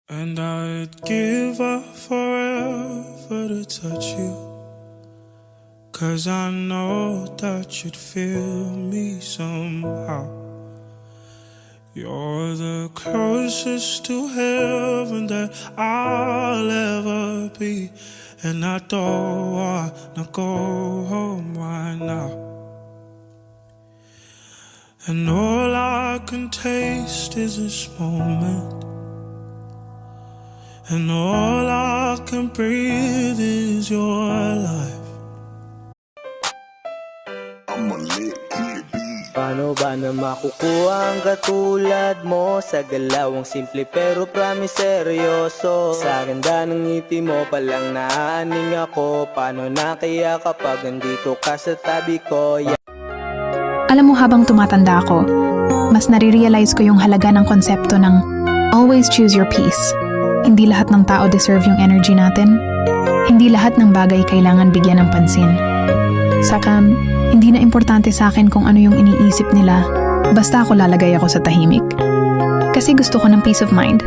And I'd give up forever to touch you, 'cause I know that you'd feel me somehow. You're the closest to heaven that I'll ever be, and I don't wanna go home right now. And all I can taste is this moment, and all I can breathe is your life. I'm a lit kid, B. Paano ba na makukuha ang katulad mo sa galawang simple pero promise seryoso? Sa ganda ng ngiti mo palang naaaning ako. Paano na kaya kapag nandito ka sa tabi ko? Alam mo, habang tumatanda ako, mas nare-realize ko yung halaga ng konsepto ng always choose your peace. Hindi lahat ng tao deserve yung energy natin. Hindi lahat ng bagay kailangan bigyan ng pansin. Saka, hindi na importante sa akin kung ano yung iniisip nila, basta ako lalagay ako sa tahimik. Kasi gusto ko ng peace of mind.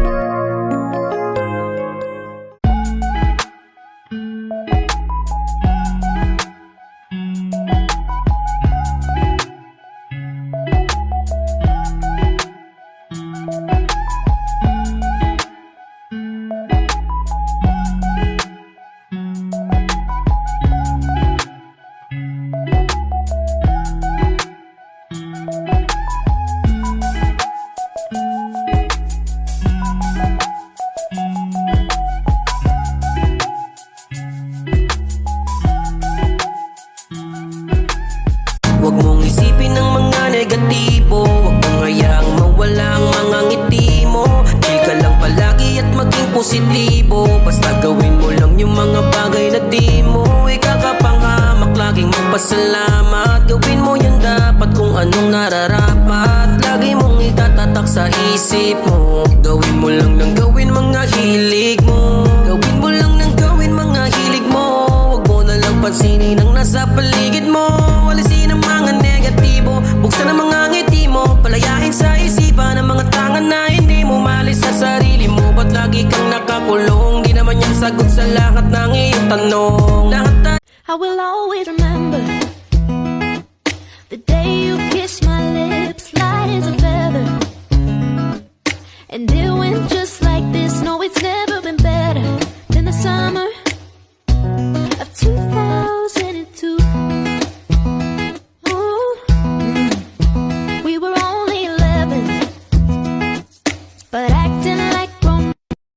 Huwag mong isipin ng mga negatibo, huwag mong hayaang mawala ang mga ngiti mo. Chill ka lang palagi at maging positibo, basta gawin mo lang yung mga bagay na di mo ikakapangamak. Laging magpasalamat, gawin mo yan dapat kung anong nararapat. Lagi mong itatatak sa isip mo, gawin mo lang ng gawin mga hilig mo. Gawin mo lang ng gawin mga hilig mo, huwag mo na lang pansinin ang nasa paligid mo. Alisin ang mga negatibo, buksan ang mga ngiti mo, palayain sa isipan ang mga tangan na hindi mo malis sa sarili mo. Ba't lagi kang nakakulong? Di naman yung sagot sa lahat ng iyong tanong. I will always remember the day you kissed my lips light as a feather, and it went just